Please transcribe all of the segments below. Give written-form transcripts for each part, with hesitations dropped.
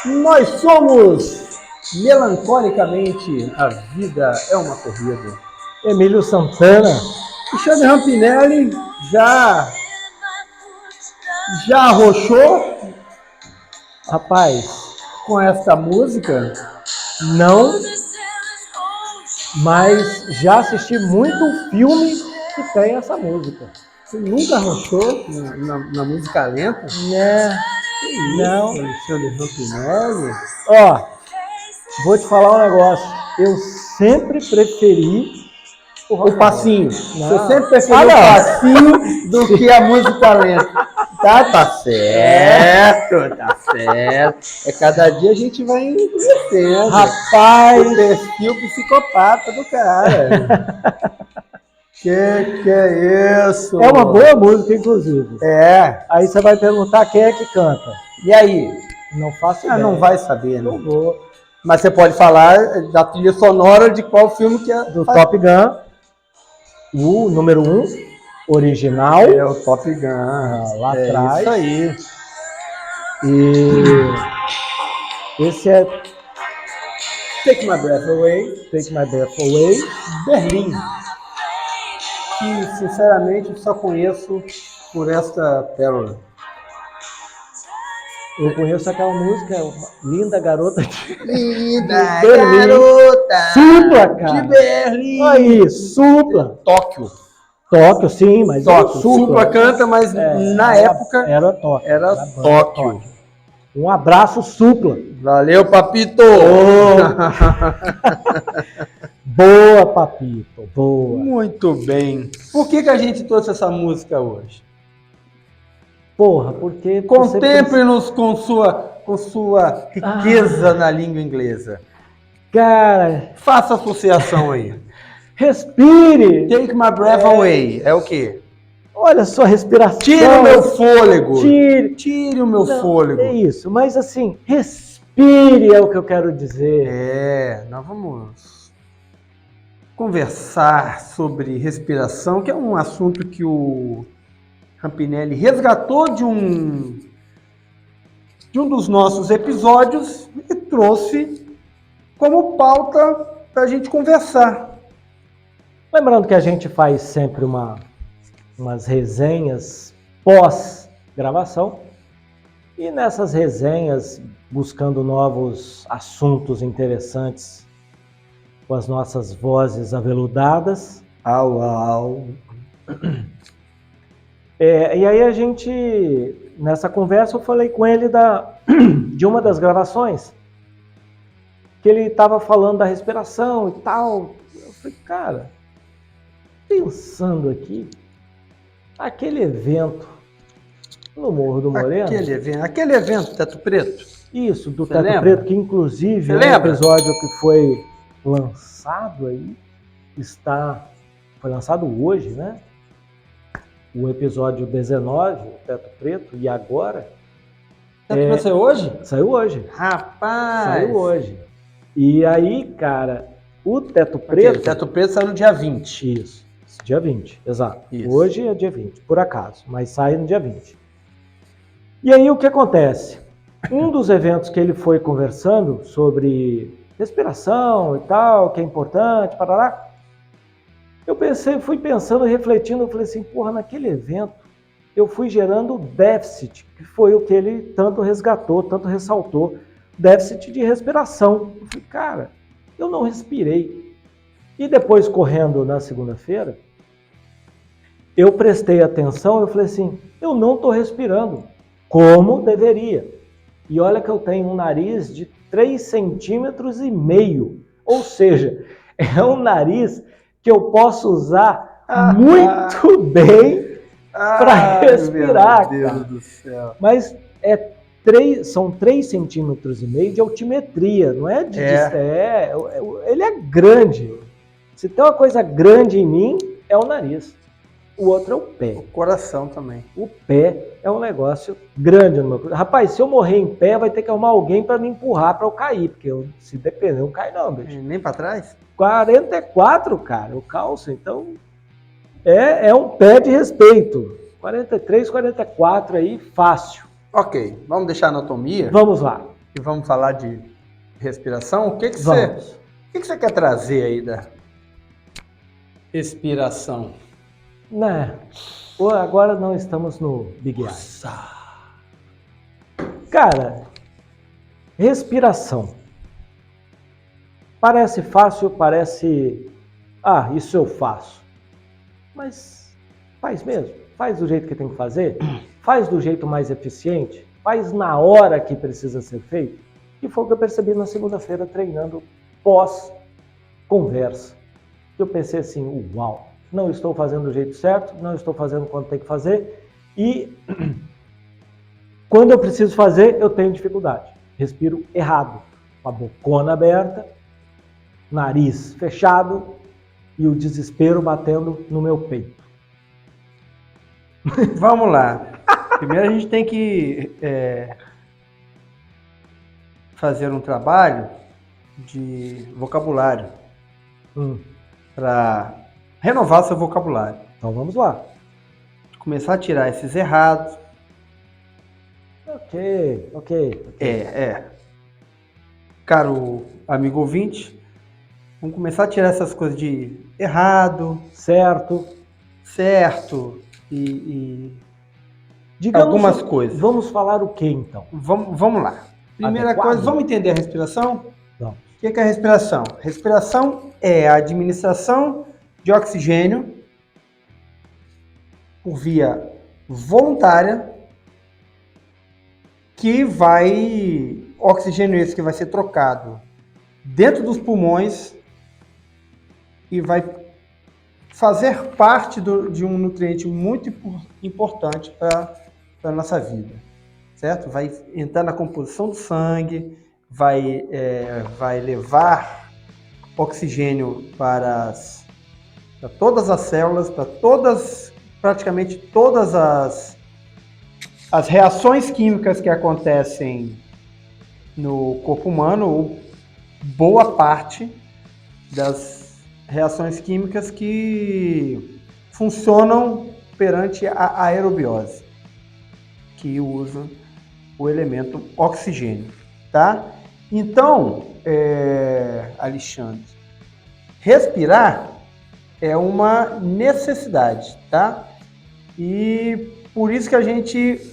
Nós somos Melancolicamente a Vida é uma Corrida. Emílio Santana. Alexandre Rampinelli já arrochou Rapaz, com esta música? não, mas já assisti muito filme que tem essa música. Você nunca arrochou na música lenta? Né? Não. Alexandre Rampinelli? Ó, vou te falar um negócio. Eu sempre preferi O passinho. Não. Você sempre preferiu o passinho do que a música lenta. Tá certo, tá certo. É cada dia a gente vai envelhecendo. Rapaz, O perfil psicopata do cara. Que é isso? é uma boa música, inclusive. É. Aí você vai perguntar quem é que canta. E aí? Não faço ideia. Não vai saber, né? Não vou. Mas você pode falar da trilha sonora de qual filme que é. Do Top Gun, o número 1, original. É o Top Gun. Lá atrás. Isso aí. E esse é Take My Breath Away. Take My Breath Away. Berlim. Que, sinceramente, só conheço por esta pérola. Eu conheço aquela música, Linda Garota de Linda Berlim. Garota Supla, cara. de Berlim. Aí, Supla. Tóquio. Tóquio, sim, mas Tóquio. Supla. Supla canta, mas na época era Tóquio. Era Tóquio. Um abraço, Supla. Valeu, Papito. Boa, Papito, boa. Muito bem. Por que a gente trouxe essa música hoje? Porra, porque... Contemple-nos com sua riqueza na língua inglesa. Cara... Faça associação aí. Respire. Take my breath away. É o quê? Olha só a respiração. Tire o meu fôlego. Tire o meu fôlego. É isso, mas assim, respire é o que eu quero dizer. Nós vamos conversar sobre respiração, que é um assunto que o Rampinelli resgatou de um dos nossos episódios e trouxe como pauta para a gente conversar. Lembrando que a gente faz sempre umas resenhas pós-gravação e nessas resenhas buscando novos assuntos interessantes com as nossas vozes aveludadas. Au. E aí a gente, nessa conversa, eu falei com ele de uma das gravações, que ele estava falando da respiração e tal. Eu falei, cara, pensando aqui, aquele evento no Morro do Moreno... Aquele evento, Teto Preto? Isso, do Você Teto lembra? Preto, que inclusive é um episódio que foi lançado aí, foi lançado hoje, né? O episódio 19, o Teto Preto, e agora... Teto Preto saiu hoje? Saiu hoje. Rapaz! Saiu hoje. E aí, cara, o Teto Preto... O Teto Preto saiu no dia 20. Isso, dia 20, exato. Isso. Hoje é dia 20, por acaso, mas sai no dia 20. E aí o que acontece? Um dos eventos que ele foi conversando sobre respiração e tal, que é importante, parará, fui pensando, refletindo, eu falei assim, porra, naquele evento eu fui gerando déficit, que foi o que ele tanto resgatou, tanto ressaltou, déficit de respiração. Eu falei, cara, eu não respirei. E depois, correndo na segunda-feira, eu prestei atenção, eu falei assim, eu não estou respirando como deveria. E olha que eu tenho um nariz de 3,5 centímetros, ou seja, é um nariz que eu posso usar muito bem para respirar. Meu Deus cara. do céu. Mas são 3,5 centímetros de altimetria, não é de ele é grande. Se tem uma coisa grande em mim, é o nariz. O outro é o pé. O coração também. O pé é um negócio grande no meu corpo. Rapaz, se eu morrer em pé, vai ter que arrumar alguém para me empurrar para eu cair, porque se depender, eu não caio não, bicho. Nem para trás? 44, cara, eu calço, então é um pé de respeito. 43, 44 aí, fácil. Ok, vamos deixar a anatomia? Vamos lá. e vamos falar de respiração. O que você quer trazer aí da respiração? Né? Agora não estamos no Big Eye. Cara, respiração. Parece fácil, parece... isso eu faço. Mas faz mesmo. Faz do jeito que tem que fazer. Faz do jeito mais eficiente. Faz na hora que precisa ser feito. E foi o que eu percebi na segunda-feira treinando pós-conversa. Eu pensei assim, uau, não estou fazendo do jeito certo, não estou fazendo quando tem que fazer. E quando eu preciso fazer, eu tenho dificuldade. Respiro errado. Com a bocona aberta, nariz fechado e o desespero batendo no meu peito. Vamos lá. Primeiro a gente tem que fazer um trabalho de vocabulário para renovar seu vocabulário. Então vamos lá. Começar a tirar esses errados. Ok. Caro amigo ouvinte, vamos começar a tirar essas coisas de errado, certo e digamos, algumas coisas. Vamos falar o que então? Vamos lá. Primeira coisa, vamos entender a respiração? Vamos. O que é a respiração? Respiração é a administração de oxigênio por via voluntária que oxigênio esse que vai ser trocado dentro dos pulmões e vai fazer parte de um nutriente muito importante para a nossa vida, certo? Vai entrar na composição do sangue, vai levar oxigênio para todas as células, para praticamente todas as reações químicas que acontecem no corpo humano, ou boa parte das reações químicas que funcionam perante a aerobiose, que usa o elemento oxigênio, tá? Então, Alexandre, respirar é uma necessidade, tá? E por isso que a gente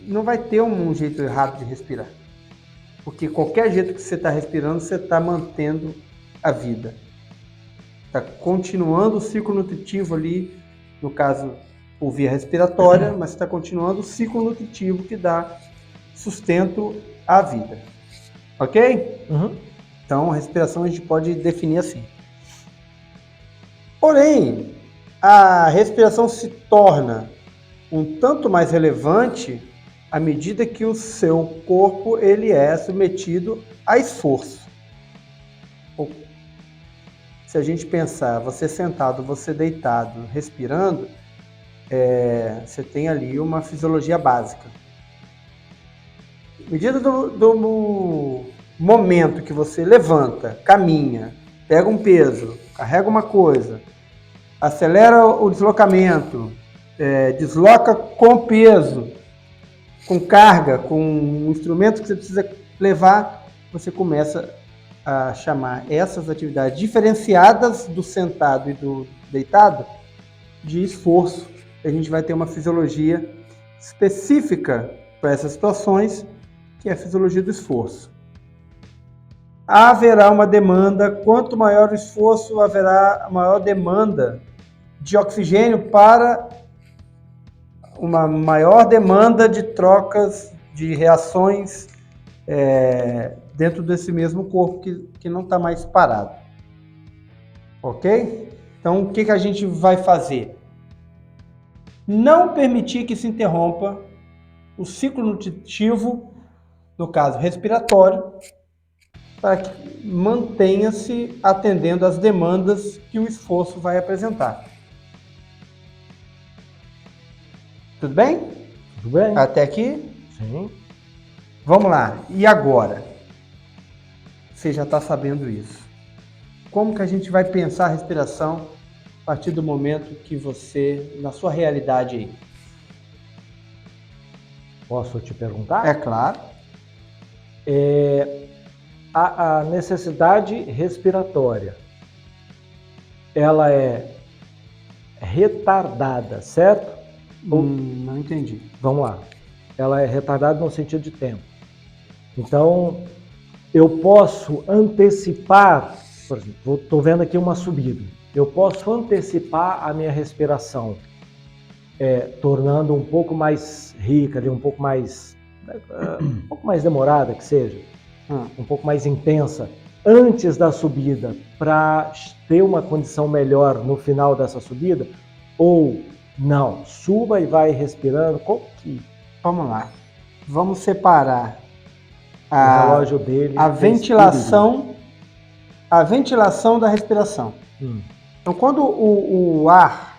não vai ter um jeito errado de respirar. Porque qualquer jeito que você está respirando, você está mantendo a vida. Está continuando o ciclo nutritivo ali, no caso, por via respiratória, mas está continuando o ciclo nutritivo que dá sustento à vida. Ok? Uhum. Então, a respiração a gente pode definir assim. Porém, a respiração se torna um tanto mais relevante à medida que o seu corpo ele é submetido a esforço. Se a gente pensar, você sentado, você deitado, respirando, você tem ali uma fisiologia básica. À medida do momento que você levanta, caminha, pega um peso, carrega uma coisa, acelera o deslocamento, desloca com peso, com carga, com um instrumento que você precisa levar, você começa a chamar essas atividades diferenciadas do sentado e do deitado de esforço. A gente vai ter uma fisiologia específica para essas situações, que é a fisiologia do esforço. Haverá uma demanda, quanto maior o esforço, haverá maior demanda de oxigênio para uma maior demanda de trocas, de reações dentro desse mesmo corpo que não está mais parado. Ok? Então, o que a gente vai fazer? Não permitir que se interrompa o ciclo nutritivo, no caso respiratório, para que mantenha-se atendendo às demandas que o esforço vai apresentar. Tudo bem? Tudo bem. Até aqui? Sim. Vamos lá. E agora? Você já está sabendo isso. Como que a gente vai pensar a respiração a partir do momento que você, na sua realidade aí? Posso te perguntar? É claro. A necessidade respiratória, ela é retardada, certo? Não entendi. Vamos lá. Ela é retardada no sentido de tempo. Então, eu posso antecipar, por exemplo, estou vendo aqui uma subida. Eu posso antecipar a minha respiração, tornando um pouco mais rica, um pouco mais demorada que seja, um pouco mais intensa, antes da subida, para ter uma condição melhor no final dessa subida? Ou não? Suba e vai respirando. Como que? Vamos lá. Vamos separar O relógio dele. a ventilação da respiração. Então, quando o ar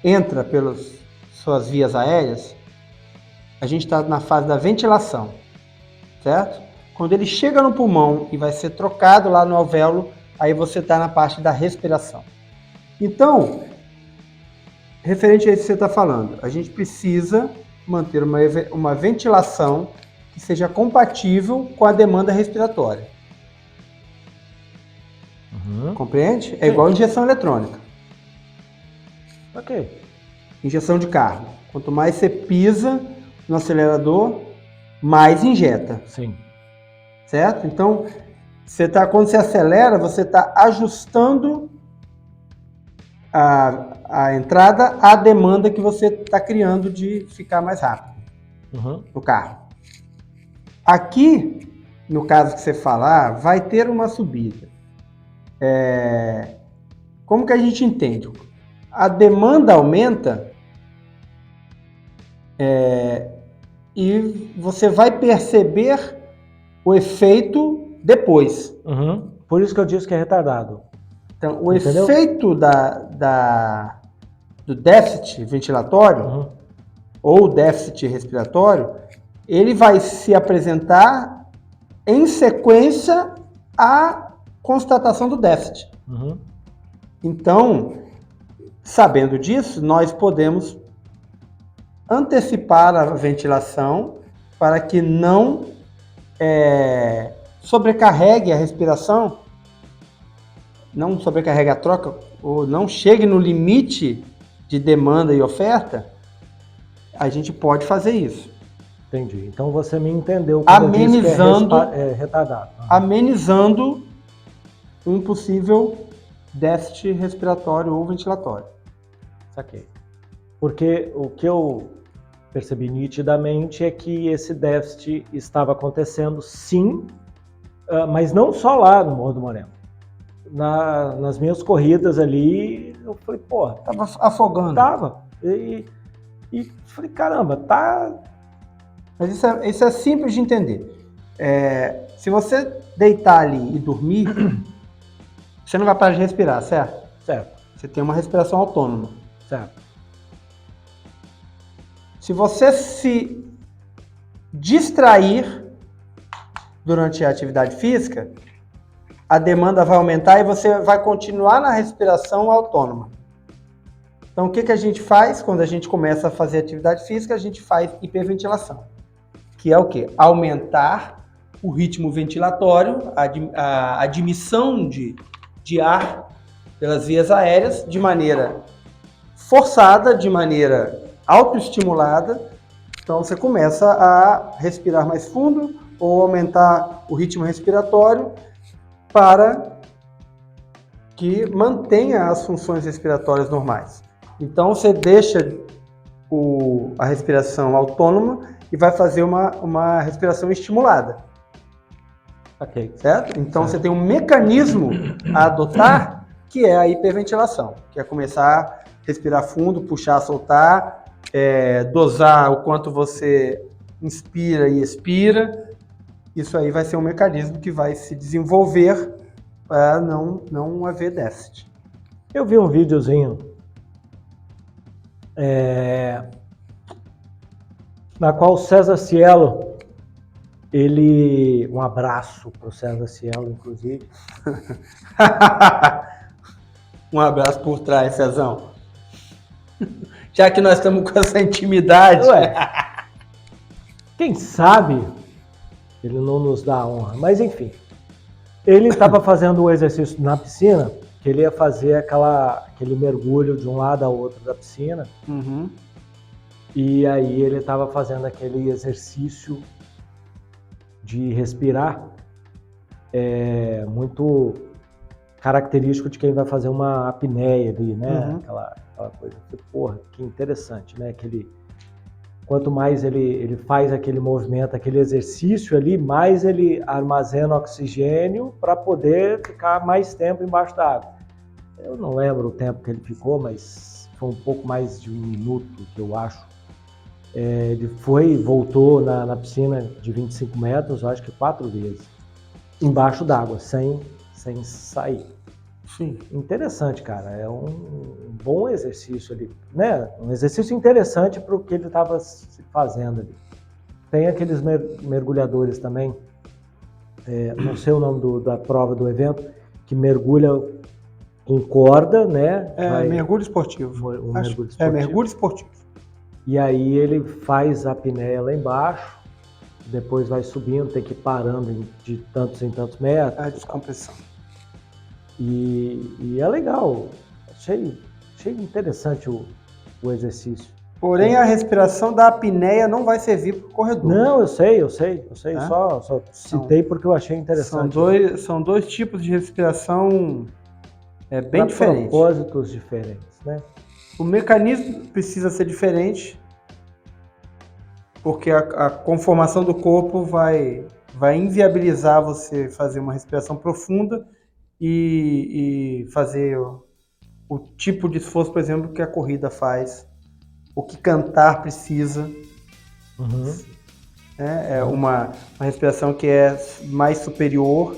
entra pelas suas vias aéreas, a gente está na fase da ventilação, certo? Quando ele chega no pulmão e vai ser trocado lá no alvéolo, aí você está na parte da respiração. Então, referente a isso que você está falando, a gente precisa manter uma ventilação que seja compatível com a demanda respiratória. Compreende? É igual injeção eletrônica. Ok. Injeção de carro. Quanto mais você pisa no acelerador, mais injeta. Sim. Certo? Então, quando você acelera, você está ajustando a entrada à demanda que você está criando de ficar mais rápido no carro. Aqui, no caso que você falar, vai ter uma subida. Como que a gente entende? A demanda aumenta e você vai perceber o efeito depois. Por isso que eu disse que é retardado. Então, o efeito do déficit ventilatório ou déficit respiratório, ele vai se apresentar em sequência à constatação do déficit. Então, sabendo disso, nós podemos antecipar a ventilação para que não sobrecarregue a respiração, não sobrecarregue a troca, ou não chegue no limite de demanda e oferta. A gente pode fazer isso. Entendi. Então você me entendeu quando amenizando, eu disse que é retardado. Amenizando um possível déficit respiratório ou ventilatório. Saquei. Porque o que eu percebi nitidamente é que esse déficit estava acontecendo, sim, mas não só lá no Morro do Moreno. Nas minhas corridas ali, eu falei, porra... Tava afogando. Tava. E falei, caramba, tá... Mas isso é simples de entender. Se você deitar ali e dormir, você não vai parar de respirar, certo? Certo. Você tem uma respiração autônoma. Certo. Se você se distrair durante a atividade física, a demanda vai aumentar e você vai continuar na respiração autônoma. Então, o que a gente faz quando a gente começa a fazer atividade física? A gente faz hiperventilação, que é o quê? Aumentar o ritmo ventilatório, a admissão de ar pelas vias aéreas de maneira forçada, de maneira autoestimulada. Então, você começa a respirar mais fundo ou aumentar o ritmo respiratório para que mantenha as funções respiratórias normais. Então, você deixa a respiração autônoma e vai fazer uma respiração estimulada. Ok. Certo? Então, você tem um mecanismo a adotar, que é a hiperventilação, que é começar a respirar fundo, puxar, soltar, dosar o quanto você inspira e expira. Isso aí vai ser um mecanismo que vai se desenvolver para não haver déficit. Eu vi um videozinho na qual o César Cielo, um abraço para o César Cielo, inclusive. Um abraço por trás, Cezão. Já que nós estamos com essa intimidade. Quem sabe ele não nos dá a honra, mas enfim. Ele estava fazendo o exercício na piscina, que ele ia fazer aquele mergulho de um lado ao outro da piscina. Uhum. E aí ele estava fazendo aquele exercício de respirar, muito característico de quem vai fazer uma apneia ali, né? Uhum. Aquela coisa. Porra, que interessante, né? Quanto mais ele faz aquele movimento, aquele exercício ali, mais ele armazena oxigênio para poder ficar mais tempo embaixo da água. Eu não lembro o tempo que ele ficou, mas foi um pouco mais de 1 minuto, que eu acho. Ele voltou na piscina de 25 metros, eu acho que 4 vezes, embaixo d'água, sem sair. Sim. Interessante, cara. É um bom exercício ali, né? Um exercício interessante para o que ele estava fazendo ali. Tem aqueles mergulhadores também, não sei o nome da prova do evento, que mergulha com corda, né? Mergulho esportivo. Mergulho esportivo. Mergulho esportivo. E aí ele faz a apneia lá embaixo, depois vai subindo, tem que ir parando de tantos em tantos metros. A descompressão. E é legal, achei interessante o exercício. Porém, a respiração da apneia não vai servir para o corredor. Não, eu sei, só citei porque eu achei interessante. São dois tipos de respiração bem diferentes. Propósitos diferentes, né? O mecanismo precisa ser diferente, porque a conformação do corpo vai inviabilizar você fazer uma respiração profunda e fazer o tipo de esforço, por exemplo, que a corrida faz, o que cantar precisa. Uhum. É uma respiração que é mais superior.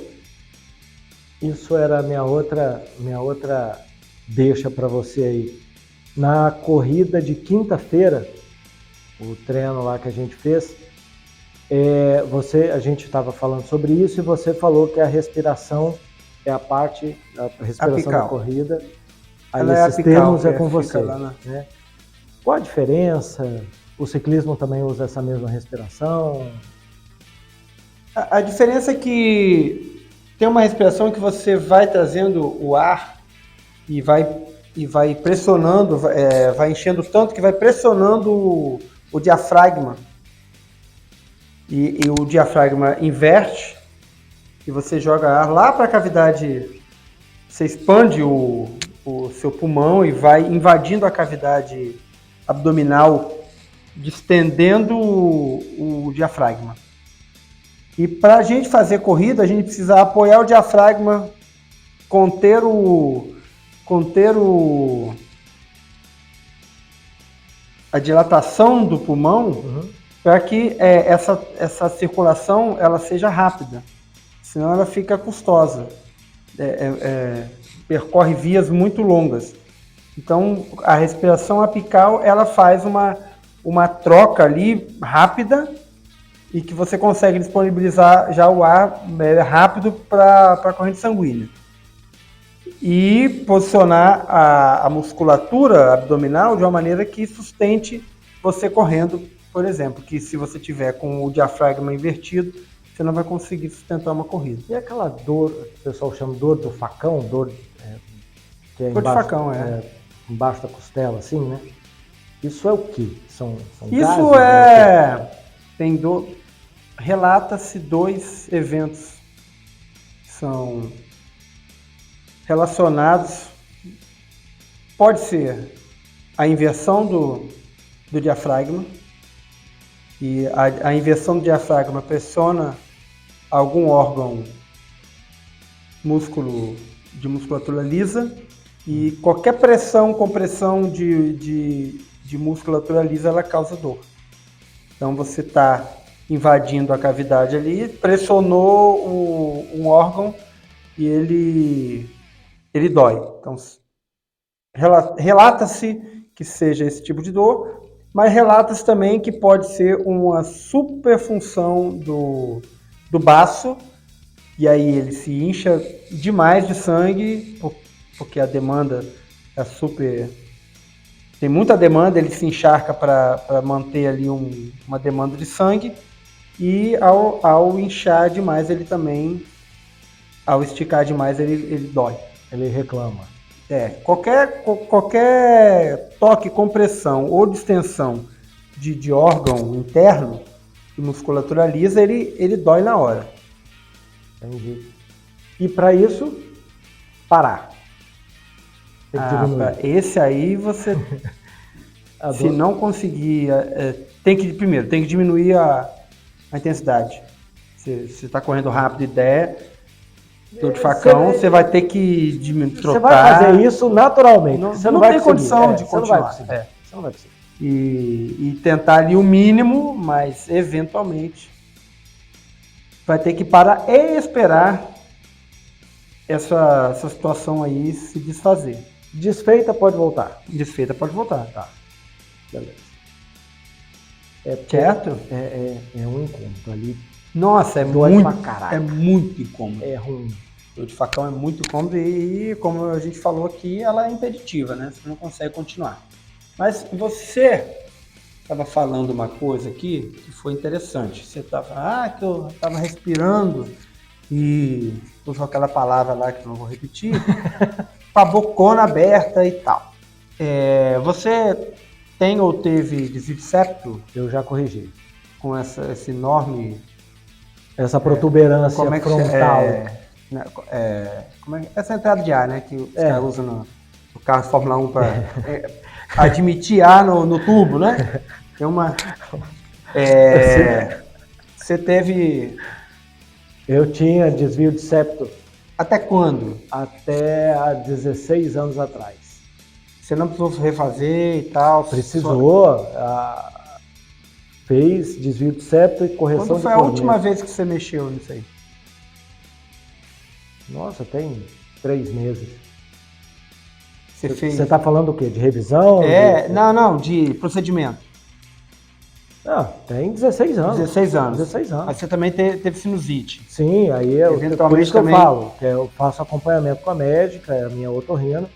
Isso era a minha outra deixa para você aí. Na corrida de quinta-feira, o treino lá que a gente fez, a gente estava falando sobre isso e você falou que a respiração é a parte da respiração apical. Da corrida. Aí ela esses apical, termos é com você. Né? Qual a diferença? O ciclismo também usa essa mesma respiração? A diferença é que tem uma respiração que você vai trazendo o ar e vai pressionando, vai enchendo tanto que vai pressionando o diafragma. E o diafragma inverte e você joga ar lá para a cavidade, você expande o seu pulmão e vai invadindo a cavidade abdominal, distendendo o diafragma. E para a gente fazer corrida, a gente precisa apoiar o diafragma, conter a dilatação do pulmão, para que essa circulação ela seja rápida, senão ela fica custosa, percorre vias muito longas. Então a respiração apical ela faz uma troca ali rápida e que você consegue disponibilizar já o ar rápido para a corrente sanguínea. E posicionar a musculatura abdominal de uma maneira que sustente você correndo, por exemplo, que se você tiver com o diafragma invertido, você não vai conseguir sustentar uma corrida. E aquela dor, que o pessoal chama dor do facão, que é dor de facão, embaixo da costela, assim, né? Isso é o quê? São isso gases, tem dor. Relata-se 2 eventos que são relacionados. Pode ser a inversão do diafragma, e a inversão do diafragma pressiona algum órgão de musculatura lisa, e qualquer compressão de musculatura lisa, ela causa dor. Então você está invadindo a cavidade ali, pressionou um órgão e ele dói. Então, relata-se que seja esse tipo de dor, mas relata-se também que pode ser uma superfunção do baço, e aí ele se incha demais de sangue, porque a demanda é tem muita demanda, ele se encharca para manter ali uma demanda de sangue, E ao inchar demais, ele também, ao esticar demais, ele dói. Ele reclama. Qualquer toque, compressão ou distensão de órgão interno que musculatura lisa, ele dói na hora. Entendi. E para isso, parar. Esse aí você, se não conseguir, tem que diminuir a intensidade. Se você está correndo rápido e der dor de facão, você vai ter que trocar. Você vai fazer isso naturalmente. Você não vai ter condição de continuar. Você não vai conseguir. E tentar ali o mínimo, mas eventualmente vai ter que parar e esperar essa situação aí se desfazer. Desfeita pode voltar. Desfeita pode voltar. Tá. Beleza. Certo? É um incômodo ali. Nossa, é muito incômodo. É ruim. Dor de facão é muito incômodo e, como a gente falou aqui, ela é impeditiva, né? Você não consegue continuar. Mas você estava falando uma coisa aqui que foi interessante. Você estava, que eu estava respirando e usou aquela palavra lá que eu não vou repetir, com a bocona aberta e tal. Você tem ou teve desvio de septo? Eu já corrigi. Com esse enorme... Essa protuberância frontal. Essa entrada de ar, né? Que os caras usam no carro de Fórmula 1 para admitir ar no tubo, né? Tem uma... Você teve... Eu tinha desvio de septo. Até quando? Até há 16 anos atrás. Você não precisou refazer e tal? Precisou. Fez desvio de septo e correção de Quando foi a última vez que você mexeu nisso aí? Nossa, tem 3 meses. Você está falando o quê? De revisão? Não, de procedimento. Não, tem 16 anos. 16 anos. 16 anos. Mas você também teve sinusite. Sim, aí por isso que eu falo, que eu faço acompanhamento com a médica, é a minha otorrina,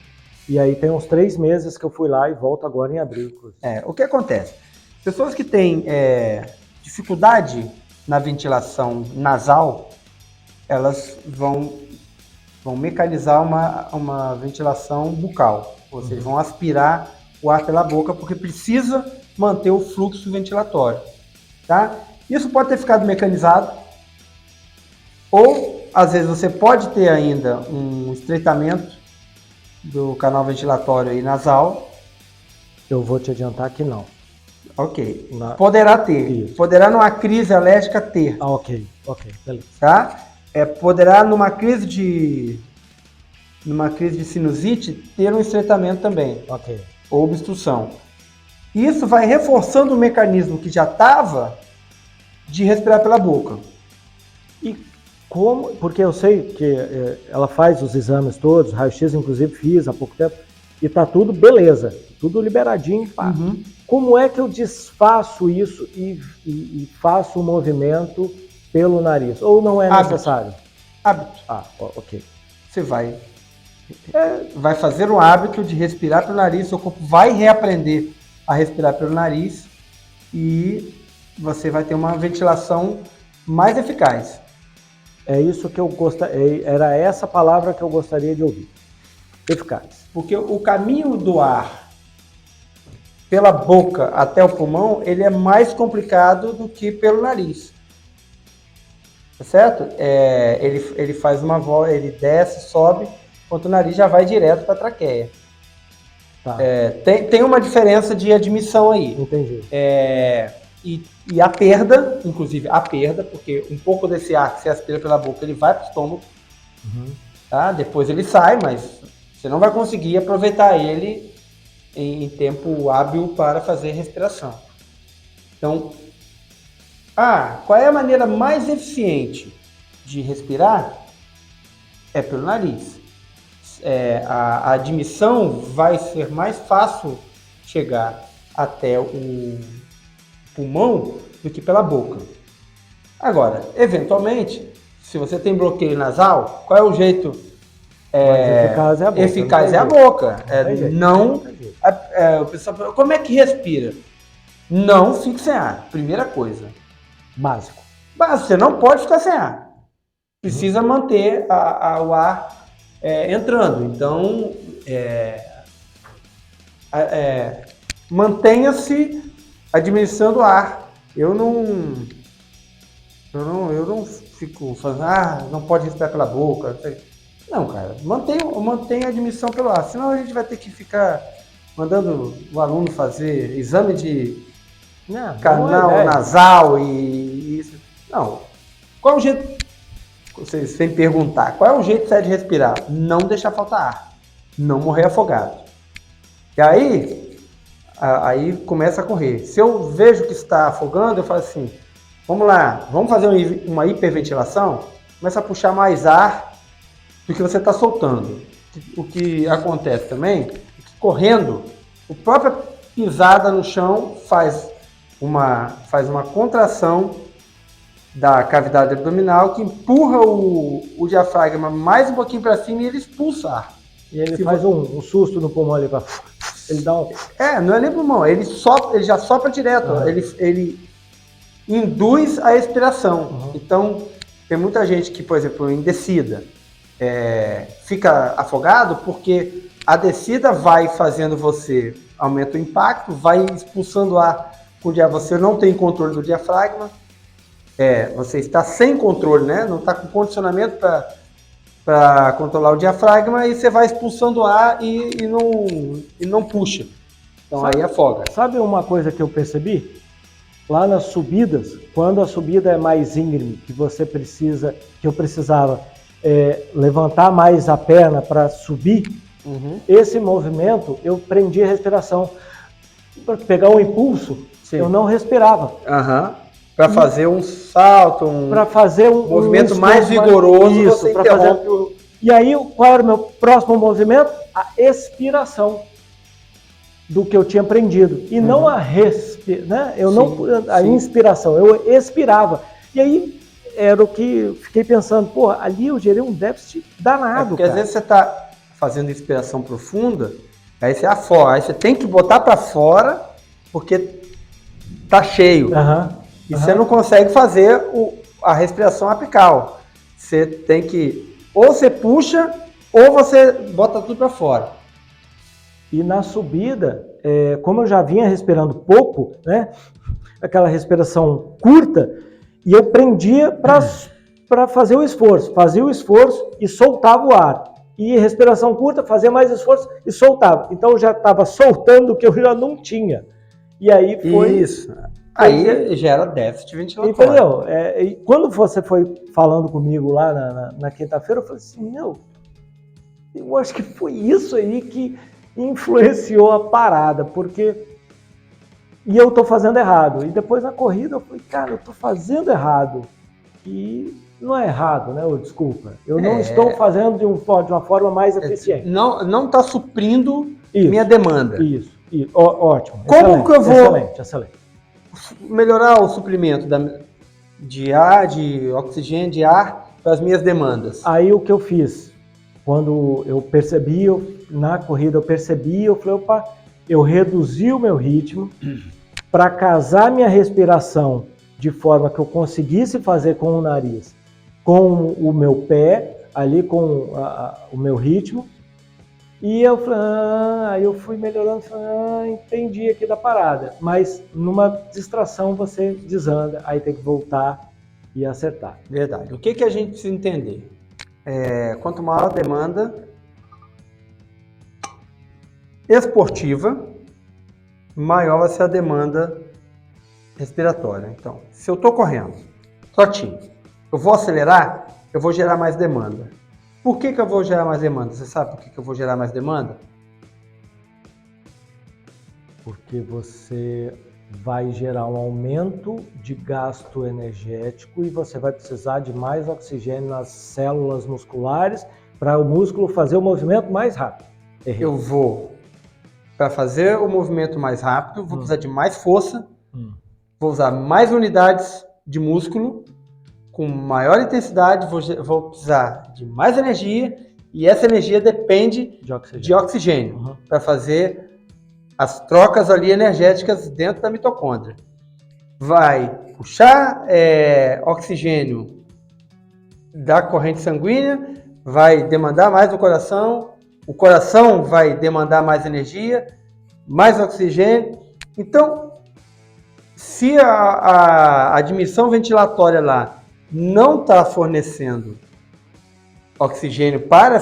e aí tem uns 3 meses que eu fui lá e volto agora em abril. O que acontece? Pessoas que têm dificuldade na ventilação nasal, elas vão mecanizar uma ventilação bucal, ou seja, vão aspirar o ar pela boca porque precisa manter o fluxo ventilatório, tá? Isso pode ter ficado mecanizado, ou às vezes você pode ter ainda um estreitamento do canal ventilatório e nasal. Eu vou te adiantar que não. Ok. Poderá ter. Isso. Poderá numa crise alérgica ter. Ok, beleza. Tá? Poderá numa crise de sinusite ter um estreitamento também. Ok. Ou obstrução. Isso vai reforçando o mecanismo que já estava de respirar pela boca. E como? Porque eu sei que ela faz os exames todos, raio-x inclusive fiz há pouco tempo, e tá tudo beleza, tudo liberadinho. Uhum. Como é que eu desfaço isso e faço o movimento pelo nariz? Ou não é necessário? Hábito. Ok. Você vai fazer o hábito de respirar pelo nariz, seu corpo vai reaprender a respirar pelo nariz e você vai ter uma ventilação mais eficaz. É isso que eu gostaria, era essa palavra que eu gostaria de ouvir. Eficaz. Porque o caminho do ar pela boca até o pulmão, ele é mais complicado do que pelo nariz. Tá certo? Ele faz uma volta, ele desce, sobe, enquanto o nariz já vai direto para a traqueia. Tá. Tem uma diferença de admissão aí. Entendi. E a perda, inclusive a perda, porque um pouco desse ar que você aspira pela boca, ele vai para o estômago. Uhum. Tá? Depois ele sai, mas você não vai conseguir aproveitar ele em tempo hábil para fazer respiração. Então, qual é a maneira mais eficiente de respirar? É pelo nariz. A admissão vai ser mais fácil chegar até o pulmão do que pela boca. Agora, eventualmente, se você tem bloqueio nasal, qual é o jeito eficaz é a boca? O pessoal, como é que respira? Não fique sem ar, primeira coisa. Básico. Mas você não pode ficar sem ar. Precisa manter o ar entrando. Então, mantenha-se administrando o ar. Eu não fico falando, não pode respirar pela boca. Não, cara, mantenha a admissão pelo ar. Senão a gente vai ter que ficar mandando o aluno fazer exame de canal nasal e isso. Não. Qual é o jeito? Vocês vêm perguntar. Qual é o jeito certo de respirar? Não deixar faltar ar. Não morrer afogado. E aí começa a correr. Se eu vejo que está afogando, eu falo assim, vamos lá, vamos fazer uma hiperventilação? Começa a puxar mais ar do que você está soltando. O que acontece também é que correndo, a própria pisada no chão faz uma contração da cavidade abdominal que empurra o diafragma mais um pouquinho para cima e ele expulsa ar. E ele faz um susto no pulmão ali para... Ele dá um... não é nem pulmão, ele já sopra direto. Ele induz a expiração. Então, tem muita gente que, por exemplo, em descida, fica afogado porque a descida vai fazendo você, aumenta o impacto, vai expulsando ar, você não tem controle do diafragma, você está sem controle, né? Não está com condicionamento para controlar o diafragma e você vai expulsando ar e não puxa. Então aí afoga. Sabe uma coisa que eu percebi? Lá nas subidas, quando a subida é mais íngreme, que eu precisava levantar mais a perna para subir, esse movimento eu prendi a respiração. Para pegar um impulso, eu não respirava. Para fazer um salto, para fazer um movimento mais vigoroso, você interrompe E aí, qual era o meu próximo movimento? A expiração do que eu tinha aprendido. E não a inspiração, eu expirava. E aí, era o que eu fiquei pensando, ali eu gerei um déficit danado. Porque às vezes você está fazendo inspiração profunda, aí você afoga, aí você tem que botar para fora, porque tá cheio. E você não consegue fazer a respiração apical. Você tem que, ou você puxa, ou você bota tudo para fora. E na subida, como eu já vinha respirando pouco, né, aquela respiração curta, e eu prendia para fazer o esforço. Fazia o esforço e soltava o ar. E respiração curta, fazia mais esforço e soltava. Então eu já estava soltando o que eu já não tinha. E aí foi... Isso. Aí gera déficit ventilatório. Entendeu? E quando você foi falando comigo lá na quinta-feira, eu falei assim, eu acho que foi isso aí que influenciou a parada, porque... E eu tô fazendo errado. E depois na corrida eu falei, cara, eu tô fazendo errado. E não é errado, né? Desculpa. Eu não estou fazendo de uma forma mais eficiente. Não está suprindo minha demanda. Isso. Ótimo. Como que eu vou... Excelente. Melhorar o suprimento de ar, de oxigênio, de ar para as minhas demandas. Aí o que eu fiz? Quando eu percebi, na corrida eu falei, eu reduzi o meu ritmo para casar minha respiração de forma que eu conseguisse fazer com o nariz, com o meu pé, ali com o meu ritmo. E eu falei, aí eu fui melhorando, entendi aqui da parada. Mas numa distração você desanda, aí tem que voltar e acertar. Verdade. O que a gente precisa entender? Quanto maior a demanda esportiva, maior vai ser a demanda respiratória. Então, se eu estou correndo, trotinho, eu vou acelerar, eu vou gerar mais demanda. Por que eu vou gerar mais demanda? Você sabe por que eu vou gerar mais demanda? Porque você vai gerar um aumento de gasto energético e você vai precisar de mais oxigênio nas células musculares para o músculo fazer o movimento mais rápido. Eu vou, para fazer o movimento mais rápido, vou precisar de mais força, vou usar mais unidades de músculo, com maior intensidade, vou precisar de mais energia, e essa energia depende de oxigênio para fazer as trocas ali energéticas dentro da mitocôndria. Vai puxar oxigênio da corrente sanguínea, vai demandar mais do coração, o coração vai demandar mais energia, mais oxigênio. Então, se a admissão ventilatória lá não está fornecendo oxigênio para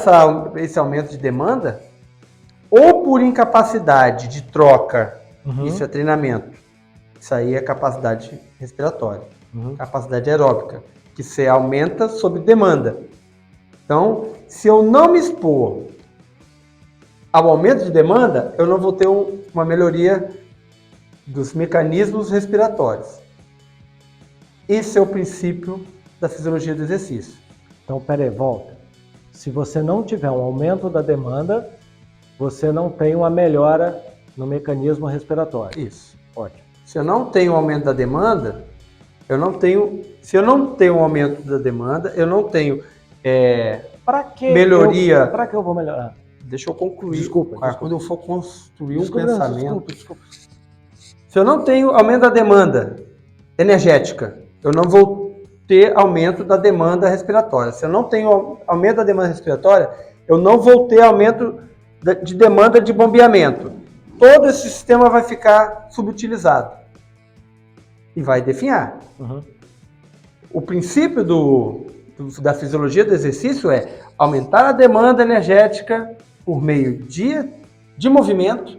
esse aumento de demanda, ou por incapacidade de troca, isso é treinamento, isso aí é capacidade respiratória, capacidade aeróbica, que você aumenta sob demanda. Então, se eu não me expor ao aumento de demanda, eu não vou ter uma melhoria dos mecanismos respiratórios. Esse é o princípio da fisiologia do exercício. Então, peraí, volta. Se você não tiver um aumento da demanda, você não tem uma melhora no mecanismo respiratório. Isso. Ótimo. Se eu não tenho aumento da demanda, se eu não tenho um aumento da demanda, eu não tenho melhoria. Para que eu vou melhorar? Deixa eu concluir. Desculpa. Quando eu for construir um pensamento. Desculpa. Se eu não tenho aumento da demanda energética, eu não vou ter aumento da demanda respiratória. Se eu não tenho aumento da demanda respiratória, eu não vou ter aumento de demanda de bombeamento. Todo esse sistema vai ficar subutilizado e vai definhar. O princípio da fisiologia do exercício é aumentar a demanda energética por meio de movimento,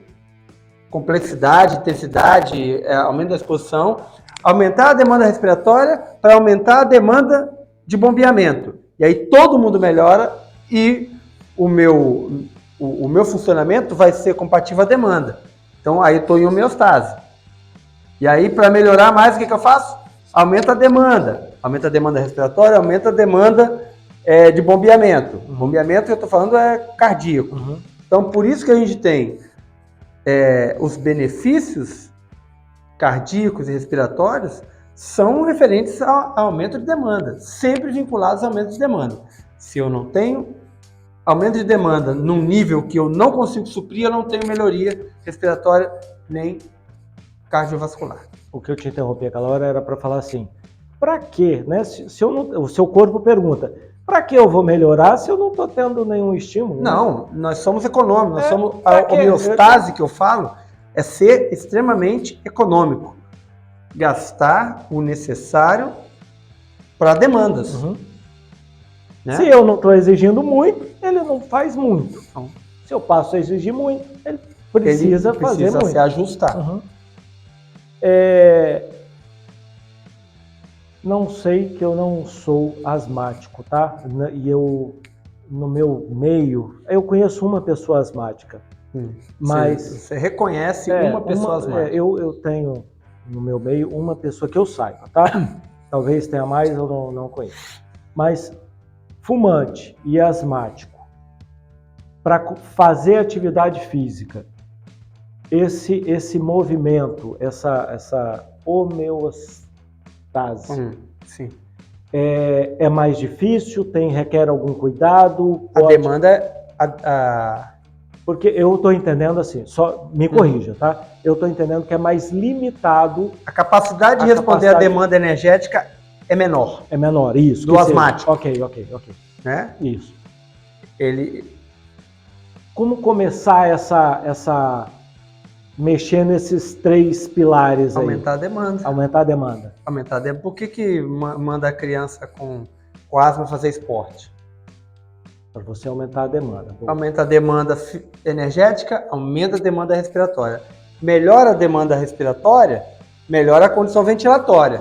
complexidade, intensidade, aumento da exposição, aumentar a demanda respiratória para aumentar a demanda de bombeamento. E aí todo mundo melhora e o meu funcionamento vai ser compatível à demanda. Então aí estou em homeostase. E aí para melhorar mais, o que eu faço? Aumenta a demanda. Aumenta a demanda respiratória, aumenta a demanda de bombeamento. O bombeamento que eu estou falando é cardíaco. Então por isso que a gente tem os benefícios cardíacos e respiratórios são referentes ao aumento de demanda, sempre vinculados ao aumento de demanda. Se eu não tenho aumento de demanda num nível que eu não consigo suprir, eu não tenho melhoria respiratória nem cardiovascular. O que eu te interrompi aquela hora era para falar assim, para quê? Né? O seu corpo pergunta, para que eu vou melhorar se eu não estou tendo nenhum estímulo? Não, nós somos econômicos, a homeostase que eu falo é ser extremamente econômico, gastar o necessário para demandas. Né? Se eu não estou exigindo muito, ele não faz muito. Se eu passo a exigir muito, ele precisa fazer muito. Se ajustar. Não sei que eu não sou asmático, tá? E eu, no meu meio, eu conheço uma pessoa asmática. Mas você reconhece uma pessoa asmática? Eu tenho no meu meio uma pessoa que eu saiba, tá? Talvez tenha mais, eu não conheço. Mas fumante e asmático, para fazer atividade física, esse movimento, essa homeostase, sim. É mais difícil? Requer algum cuidado? A demanda... Porque eu estou entendendo assim, só me corrija, tá? Eu estou entendendo que é mais limitado... A capacidade de responder à demanda energética é menor. É menor, isso. Do asmático. Ok. Né? Isso. Como começar essa mexer nesses 3 pilares aí? Aumentar a demanda. Aumentar a demanda. Aumentar a demanda. Por que manda a criança com asma fazer esporte? Para você aumentar a demanda. Aumenta a demanda energética, aumenta a demanda respiratória. Melhora a demanda respiratória, melhora a condição ventilatória.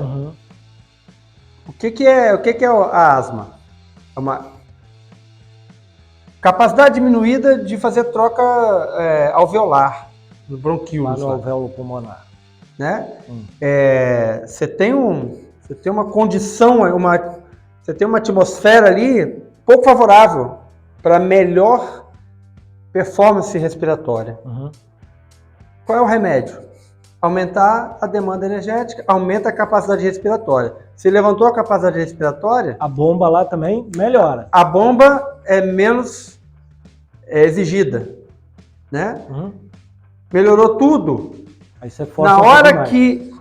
O que é a asma? É uma capacidade diminuída de fazer troca alveolar, no bronquíolos. Lá no alvéolo pulmonar. Né? Você tem uma condição, você tem uma atmosfera ali pouco favorável para melhor performance respiratória. Qual é o remédio? Aumentar a demanda energética, aumenta a capacidade respiratória. Se levantou a capacidade respiratória... A bomba lá também melhora. A bomba é menos exigida. Né? Melhorou tudo. Aí você força Na hora que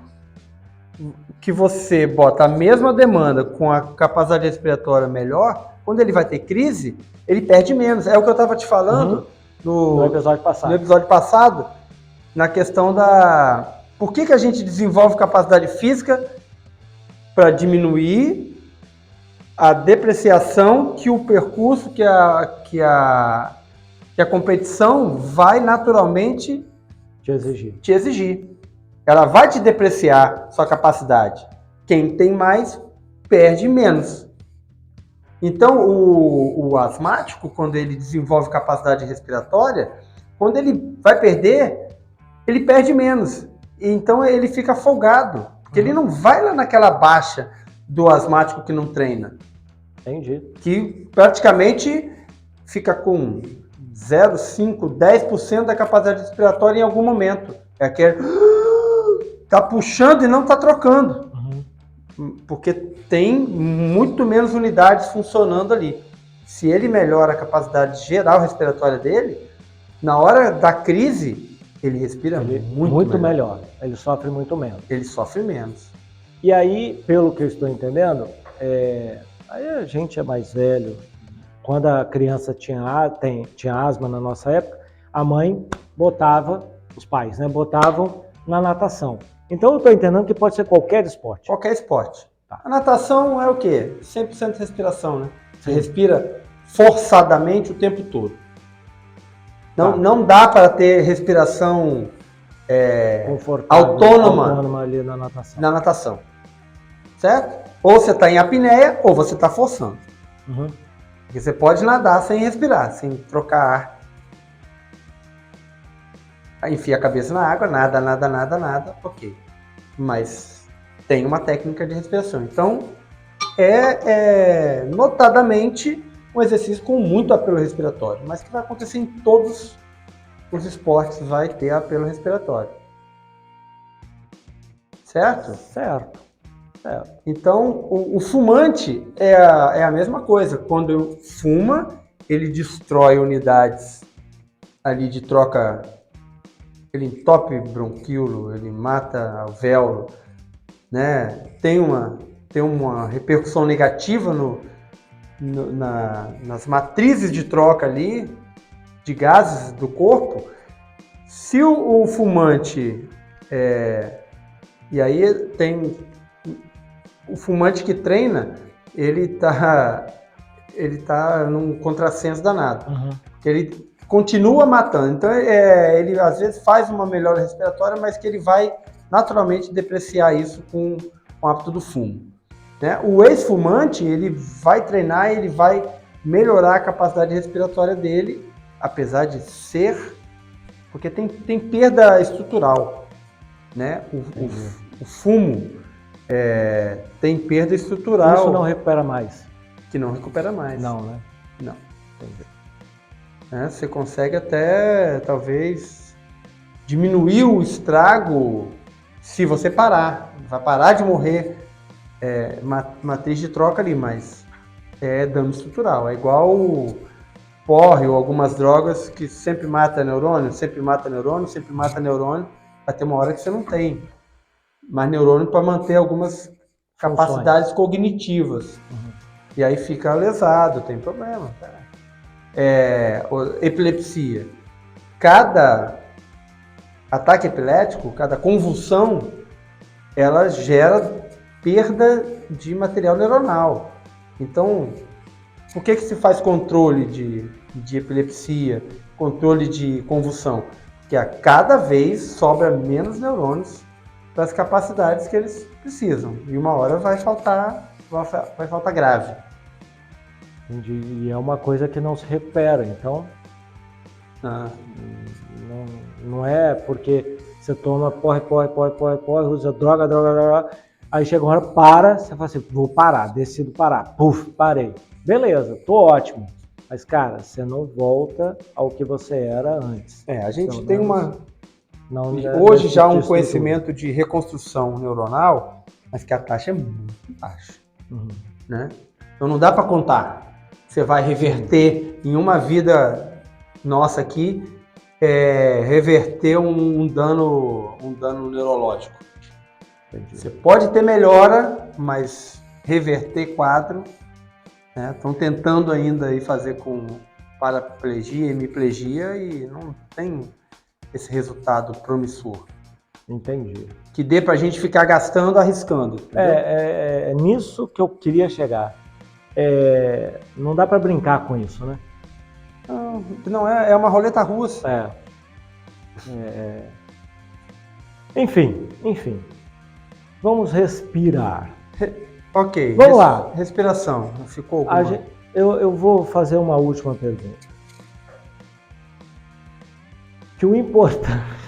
que você bota a mesma demanda com a capacidade respiratória melhor, quando ele vai ter crise, ele perde menos. É o que eu estava te falando No episódio passado, na questão da... Por que a gente desenvolve capacidade física para diminuir a depreciação que o percurso, que a competição vai naturalmente te exigir. Ela vai te depreciar sua capacidade. Quem tem mais, perde menos. Então, o asmático, quando ele desenvolve capacidade respiratória, quando ele vai perder, ele perde menos. Então, ele fica folgado. Porque ele não vai lá naquela baixa do asmático que não treina. Entendi. Que praticamente fica com 0, 5, 10% da capacidade respiratória em algum momento. É aquele... Tá puxando e não tá trocando. Porque tem muito menos unidades funcionando ali. Se ele melhora a capacidade geral respiratória dele, na hora da crise, ele respira muito melhor. Ele sofre muito menos. Ele sofre menos. E aí, pelo que eu estou entendendo, aí a gente é mais velho. Quando a criança tinha asma na nossa época, a mãe botava, os pais, né, botavam na natação. Então eu estou entendendo que pode ser qualquer esporte. Qualquer esporte. Tá. A natação é o quê? 100% de respiração, né? Você respira forçadamente o tempo todo. Não dá para ter respiração autônoma ali na natação. Certo? Ou você está em apneia ou você está forçando. Porque você pode nadar sem respirar, sem trocar ar. Aí enfia a cabeça na água, nada, ok. Mas tem uma técnica de respiração. Então, notadamente um exercício com muito apelo respiratório, mas que vai acontecer em todos os esportes, vai ter apelo respiratório. Certo? Certo. Então, o fumante é a mesma coisa. Quando fuma, ele destrói unidades ali de troca. Ele entope bronquíolo, ele mata alvéolo, né? Tem uma repercussão negativa nas matrizes de troca ali, de gases do corpo. Se o fumante... e aí tem... O fumante que treina, ele tá num contrassenso danado. Porque ele continua matando. Então, ele às vezes faz uma melhora respiratória, mas que ele vai naturalmente depreciar isso com o hábito do fumo. Né? O ex-fumante, ele vai treinar, ele vai melhorar a capacidade respiratória dele, apesar de ser... Porque tem perda estrutural. Né? O fumo tem perda estrutural. Isso não recupera mais. Que não recupera mais. Não, né? Não. Entendi. Você consegue até, talvez, diminuir o estrago se você parar. Vai parar de morrer matriz de troca ali, mas é dano estrutural. É igual o porre ou algumas drogas que sempre mata neurônio. Vai ter uma hora que você não tem mais neurônio para manter algumas capacidades cognitivas. E aí fica lesado, tem problema. Epilepsia. Cada ataque epilético, cada convulsão, ela gera perda de material neuronal. Então, por que se faz controle de epilepsia, controle de convulsão? Porque a cada vez sobra menos neurônios para as capacidades que eles precisam. E uma hora vai faltar grave. E é uma coisa que não se recupera, então não é porque você toma porre, usa droga, aí chega uma hora, você fala assim, vou parar, decido parar, parei. Beleza, tô ótimo, mas cara, você não volta ao que você era antes. A gente tem hoje já um conhecimento de reconstrução neuronal, mas que a taxa é muito baixa. Né? Então não dá para contar. Você vai reverter em uma vida nossa aqui, reverter um dano neurológico. Entendi. Você pode ter melhora, mas reverter quadro, né? Estão tentando ainda aí fazer com paraplegia, hemiplegia e não tem esse resultado promissor. Entendi. Que dê pra gente ficar gastando, arriscando. É nisso que eu queria chegar. Não dá para brincar com isso, né? Não, é uma roleta russa. Enfim. Vamos respirar. Ok. Vamos lá. Respiração. Ficou alguma? Eu vou fazer uma última pergunta. Que o importante...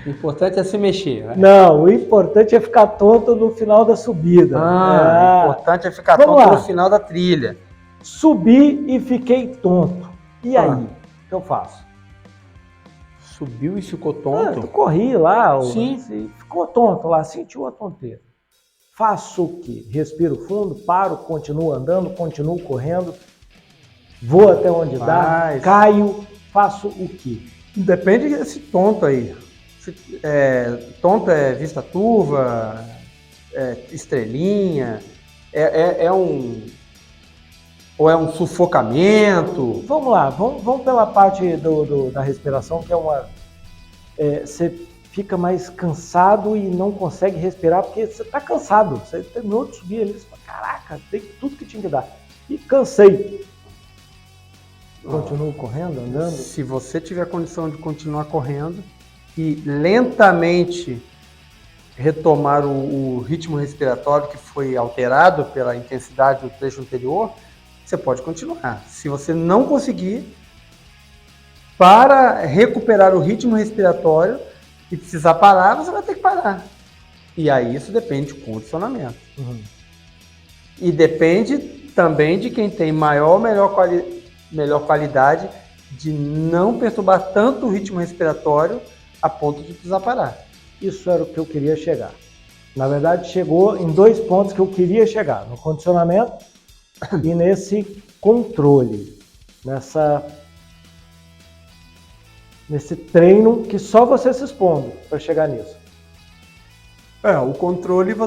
O importante é se mexer. Né? Não, o importante é ficar tonto no final da subida. O importante é ficar Vamos tonto lá. no final da trilha. Subi e fiquei tonto. E aí? O que eu faço? Subiu e ficou tonto? Eu corri lá, Sim. ficou tonto lá, sentiu a tonteira. Faço o quê? Respiro fundo, paro, continuo andando, continuo correndo, vou até onde dá, caio, faço o quê? Depende desse tonto aí. Tonto é vista turva, estrelinha, ou é um sufocamento? Vamos lá, vamos pela parte da respiração, que é uma... Você fica mais cansado e não consegue respirar porque você está cansado. Você terminou de subir ali, você fala, caraca, dei tudo que tinha que dar. E cansei. Continuo correndo, andando? Se você tiver condição de continuar correndo e lentamente retomar o ritmo respiratório que foi alterado pela intensidade do trecho anterior, você pode continuar. Se você não conseguir, para recuperar o ritmo respiratório e precisar parar, você vai ter que parar. E aí isso depende do condicionamento. Uhum. E depende também de quem tem melhor qualidade de não perturbar tanto o ritmo respiratório a ponto de precisar parar. Isso era o que eu queria chegar. Na verdade, chegou em 2 pontos que eu queria chegar. No condicionamento e nesse controle. Nesse treino que só você se expondo para chegar nisso. O controle na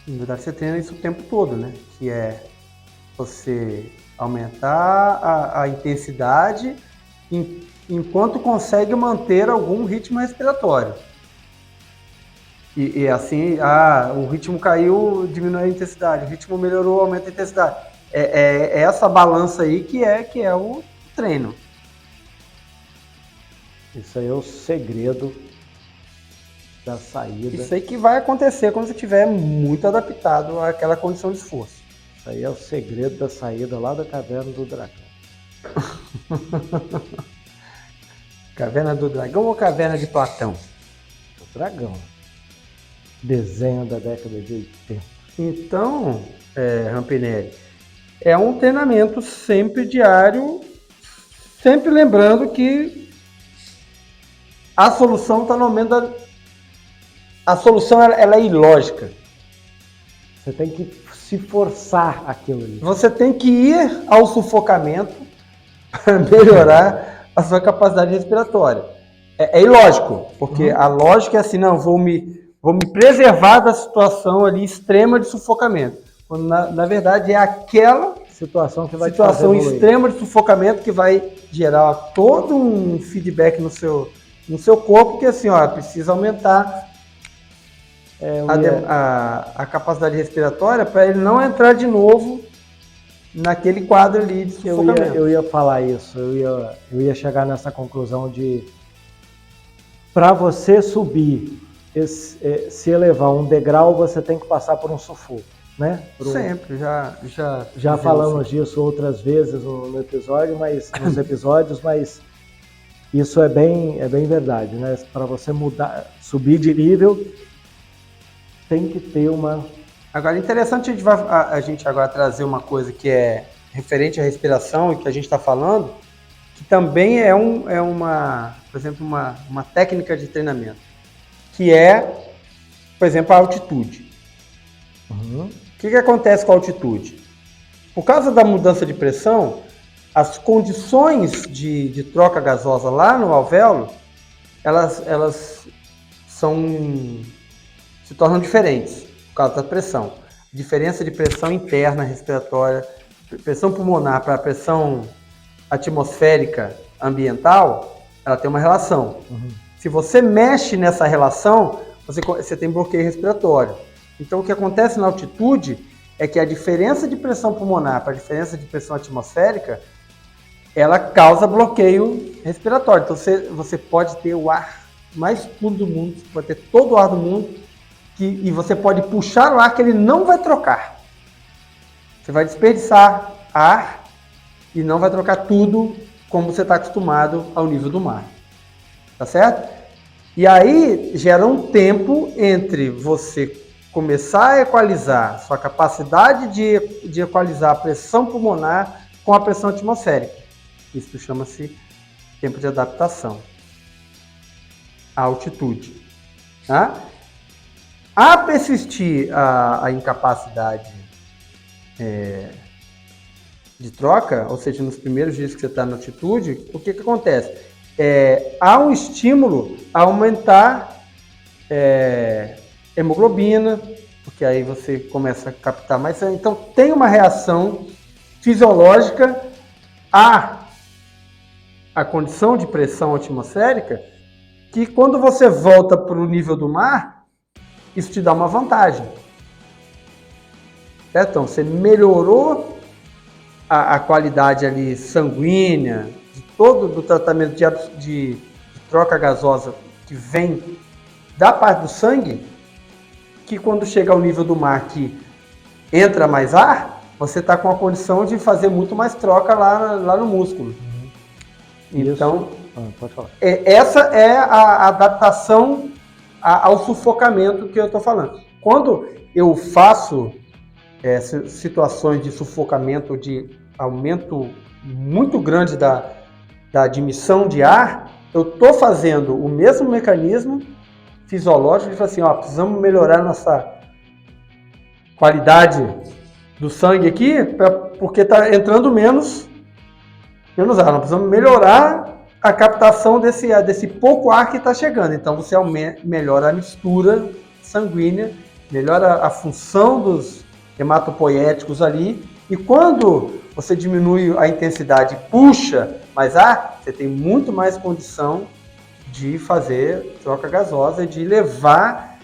verdade você treina isso o tempo todo, né? Que é você aumentar a intensidade enquanto consegue manter algum ritmo respiratório. E assim, o ritmo caiu, diminui a intensidade, o ritmo melhorou, aumenta a intensidade. É essa balança aí que é o treino. Isso aí é o segredo da saída. Isso aí que vai acontecer quando você estiver muito adaptado àquela condição de esforço. Isso aí é o segredo da saída lá da Caverna do Dragão. Caverna do Dragão ou Caverna de Platão? O Dragão. Desenho da década de 80. Então, Rampinelli, é um treinamento sempre diário, sempre lembrando que a solução está no momento a solução ela é ilógica. Você tem que se forçar aquilo ali. Você tem que ir ao sufocamento para melhorar a sua capacidade respiratória. É ilógico, porque a lógica é assim, não, vou me preservar da situação ali extrema de sufocamento. Quando na verdade é aquela situação que vai situação extrema de sufocamento que vai gerar todo um feedback no seu corpo, que assim, precisa aumentar a capacidade respiratória para ele não entrar de novo naquele quadro ali de sufocamento. Eu ia falar isso, eu ia chegar nessa conclusão de para você subir, se elevar um degrau, você tem que passar por um sufoco, né? Sempre, já falamos disso outras vezes nos episódios, mas isso é bem verdade, né? Para você subir de nível, tem que ter uma... Agora, interessante a gente agora trazer uma coisa que é referente à respiração e que a gente está falando, que também por exemplo, uma técnica de treinamento, que é, por exemplo, a altitude. O que acontece com a altitude? Por causa da mudança de pressão, as condições de troca gasosa lá no alvéolo, elas se tornam diferentes por causa da pressão. Diferença de pressão interna respiratória, pressão pulmonar para a pressão atmosférica ambiental, ela tem uma relação. Se você mexe nessa relação, você tem bloqueio respiratório. Então, o que acontece na altitude é que a diferença de pressão pulmonar para a diferença de pressão atmosférica, ela causa bloqueio respiratório. Então, você pode ter o ar mais puro do mundo, você pode ter todo o ar do mundo, e você pode puxar o ar que ele não vai trocar. Você vai desperdiçar ar e não vai trocar tudo como você está acostumado ao nível do mar. Tá certo? E aí gera um tempo entre você começar a equalizar sua capacidade de equalizar a pressão pulmonar com a pressão atmosférica. Isso chama-se tempo de adaptação à altitude. Tá? A persistir a incapacidade de troca, ou seja, nos primeiros dias que você está na altitude, o que acontece? Há um estímulo a aumentar hemoglobina, porque aí você começa a captar mais sangue. Então, tem uma reação fisiológica à condição de pressão atmosférica que, quando você volta para o nível do mar, isso te dá uma vantagem. Certo? Então, você melhorou a qualidade ali sanguínea, de todo do tratamento de troca gasosa que vem da parte do sangue, que quando chega ao nível do mar que entra mais ar, você está com a condição de fazer muito mais troca lá no músculo. Então, pode falar. Essa é a adaptação ao sufocamento que eu estou falando. Quando eu faço situações de sufocamento, de aumento muito grande da admissão de ar, eu estou fazendo o mesmo mecanismo fisiológico de falar assim, precisamos melhorar nossa qualidade do sangue aqui, porque está entrando menos ar. Nós precisamos melhorar a captação desse pouco ar que está chegando. Então você melhora a mistura sanguínea, melhora a função dos hematopoéticos ali, e quando você diminui a intensidade e puxa mais ar, você tem muito mais condição de fazer troca gasosa e de levar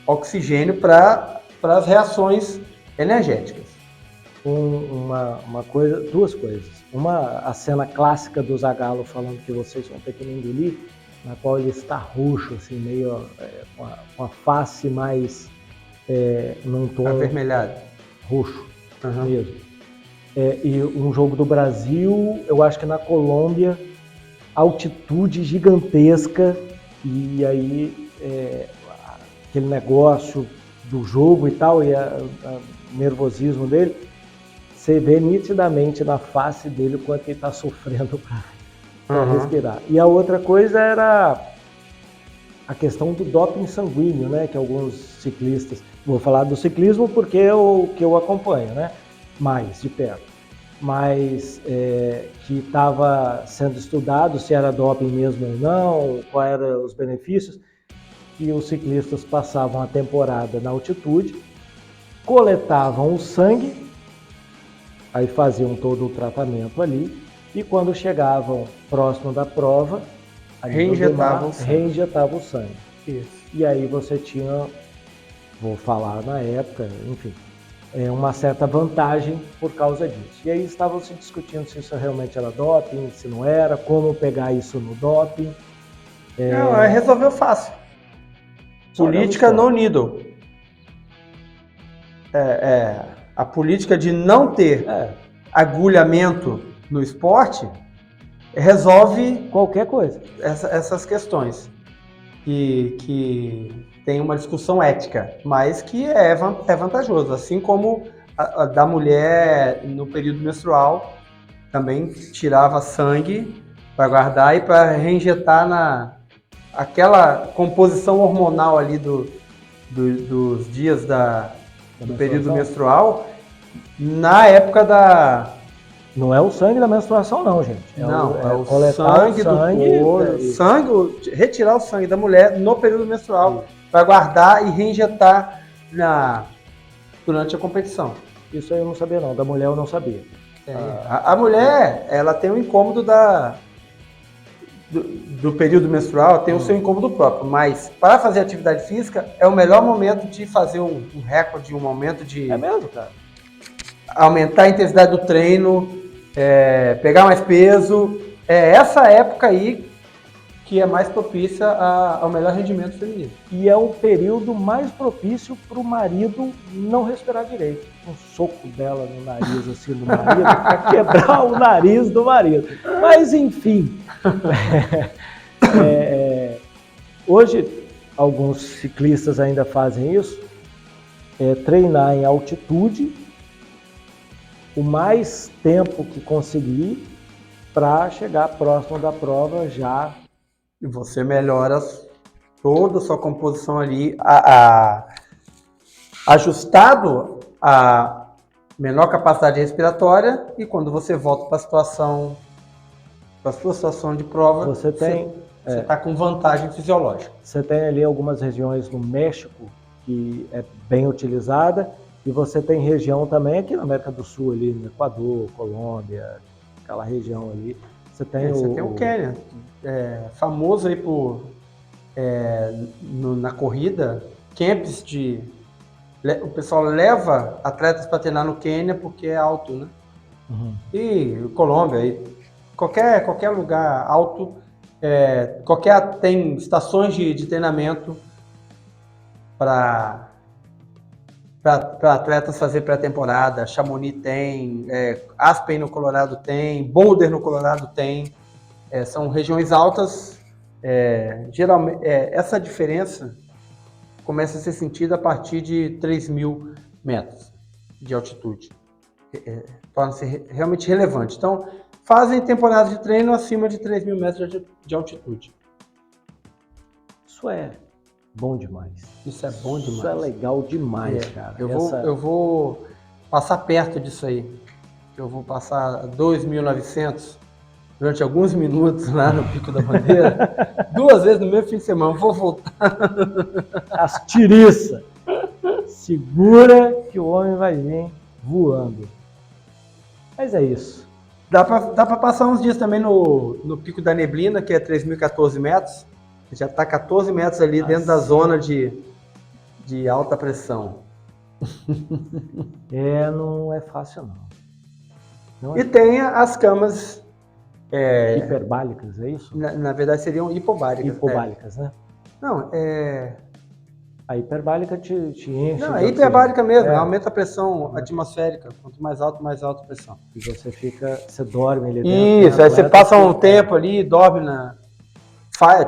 oxigênio para as reações energéticas. Duas coisas. Uma, a cena clássica do Zagallo falando que vocês vão ter que me engolir, na qual ele está roxo, assim, meio com a face mais num tom avermelhado, roxo mesmo. E um jogo do Brasil, eu acho que na Colômbia, altitude gigantesca, e aí aquele negócio do jogo e tal, e o nervosismo dele, você vê nitidamente na face dele o quanto ele está sofrendo para respirar. E a outra coisa era a questão do doping sanguíneo, né? Que alguns ciclistas, vou falar do ciclismo porque é o que eu acompanho, né? Mais de perto, mas que estava sendo estudado se era doping mesmo ou não, quais eram os benefícios, que os ciclistas passavam a temporada na altitude, coletavam o sangue, aí faziam todo o tratamento ali, e quando chegavam próximo da prova, reinjetavam o sangue. Isso. E aí você tinha, vou falar na época, enfim, uma certa vantagem por causa disso. E aí estavam se discutindo se isso realmente era doping, se não era, como pegar isso no doping. Não, resolveu fácil. Política no needle. A política de não ter agulhamento no esporte resolve qualquer coisa. Essas questões que tem uma discussão ética, mas que é vantajoso, assim como a da mulher no período menstrual também tirava sangue para guardar e para reinjetar aquela composição hormonal ali dos dias do período menstrual na época Não é o sangue da menstruação, não, gente. É o coletar sangue do couro, retirar o sangue da mulher no período menstrual, para guardar e reinjetar durante a competição. Isso aí eu não sabia, não. Da mulher eu não sabia. A mulher, ela tem um incômodo do período menstrual, tem o seu incômodo próprio, mas para fazer atividade física é o melhor momento de fazer um recorde, um momento de... É mesmo, cara? Aumentar a intensidade do treino, pegar mais peso. É essa época aí que é mais propícia ao melhor rendimento feminino. E é o período mais propício para o marido não respirar direito. Um soco dela no nariz, assim, do marido, para quebrar o nariz do marido. Mas, enfim, hoje alguns ciclistas ainda fazem isso, treinar em altitude o mais tempo que conseguir para chegar próximo da prova já. E você melhora toda a sua composição ali, ajustado a menor capacidade respiratória, e quando você volta para a situação, para a sua situação de prova, você está com vantagem fisiológica. Você tem ali algumas regiões no México que é bem utilizada, e você tem região também aqui na América do Sul, ali no Equador, Colômbia, aquela região ali. Você tem o Quênia, famoso aí na corrida, camps o pessoal leva atletas para treinar no Quênia porque é alto, né? Uhum. E Colômbia, qualquer lugar alto, tem estações de treinamento para atletas fazer pré-temporada. Chamonix tem, Aspen no Colorado tem, Boulder no Colorado tem. São regiões altas. Geralmente, essa diferença começa a ser sentida a partir de 3.000 metros de altitude. Torna-se realmente relevante. Então, fazem temporadas de treino acima de 3.000 metros de altitude. Isso é bom demais. Isso é bom demais. Isso é legal demais, cara. Eu vou passar perto disso aí. Eu vou passar 2.900 durante alguns minutos lá no Pico da Bandeira. 2 vezes no mesmo fim de semana. Vou voltar. As tiriças. Segura que o homem vai vir voando. Mas é isso. Dá para passar uns dias também no Pico da Neblina, que é 3.014 metros. Já está 14 metros ali dentro da zona de alta pressão. Não é fácil, não. E tem as camas... hiperbálicas, é isso? Na verdade seriam hipobáricas. Hipobálicas, né? Não, A hiperbálica te enche. Não, é hiperbárica mesmo, aumenta a pressão atmosférica. Quanto mais alto a pressão. E você dorme ali dentro. Isso, aí você passa um tempo ali, dorme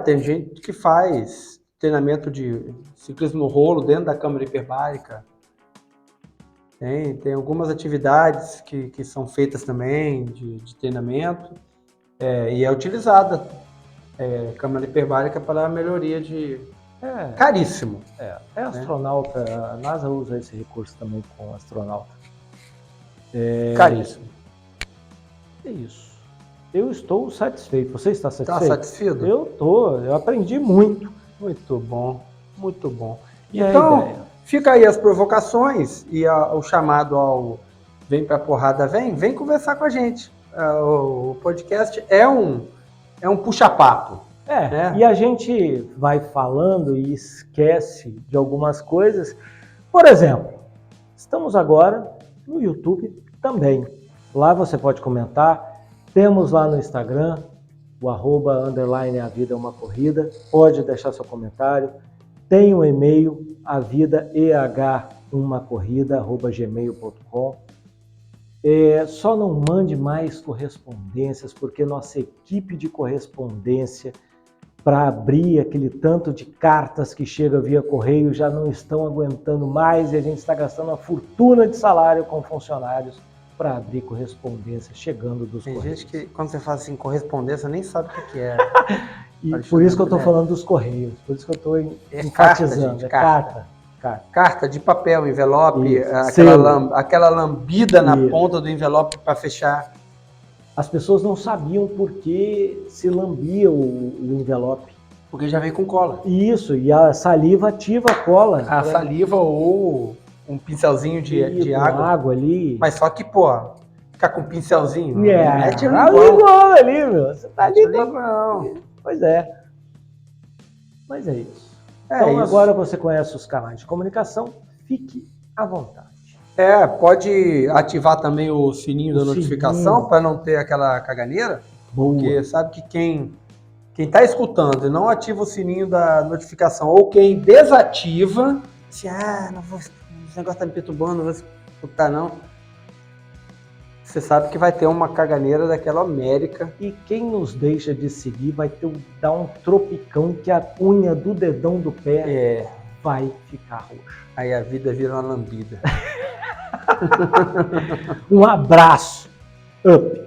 tem gente que faz treinamento de ciclismo no rolo dentro da câmara hiperbárica. Tem algumas atividades que são feitas também de treinamento. E é utilizada câmara hiperbárica para a melhoria de... caríssimo. Astronauta, a NASA usa esse recurso também com astronauta. Caríssimo. É isso. Eu estou satisfeito. Você está satisfeito? Está satisfeito? Eu estou. Eu aprendi muito. Muito bom, muito bom. E então, fica aí as provocações e o chamado ao Vem Pra Porrada vem conversar com a gente. O podcast é um puxa-papo. E a gente vai falando e esquece de algumas coisas. Por exemplo, estamos agora no YouTube também. Lá você pode comentar. Temos lá no Instagram, o @_a vida é uma corrida. Pode deixar seu comentário. Tem o e-mail, avidaeh1corrida@gmail.com. Só não mande mais correspondências, porque nossa equipe de correspondência, para abrir aquele tanto de cartas que chega via correio, já não estão aguentando mais e a gente está gastando uma fortuna de salário com funcionários para abrir correspondência chegando dos correios. Tem gente que, quando você fala assim, correspondência, nem sabe o que é. E por isso que eu estou falando dos correios, por isso que eu estou enfatizando. Carta de papel, envelope, aquela lambida na ponta do envelope para fechar. as pessoas não sabiam por que se lambia o envelope. Porque já vem com cola. Isso, e a saliva ativa a cola. A saliva ou um pincelzinho de com água. água ali. Mas só que, pô, ficar com um pincelzinho. Mete o a linguão. linguão ali, meu. Você tá Mete o ali. linguão. Pois é. Mas é isso. É Então isso. agora você conhece os canais de comunicação, fique à vontade. Pode ativar também o sininho da notificação para não ter aquela caganeira. Boa. Porque sabe que quem está escutando e não ativa o sininho da notificação, ou quem desativa, se não vou, esse negócio tá me perturbando, não vou escutar não. Você sabe que vai ter uma caganeira daquela homérica. E quem nos deixa de seguir vai dar um tropicão que a unha do dedão do pé vai ficar roxa. Aí a vida vira uma lambida. Um abraço. Up.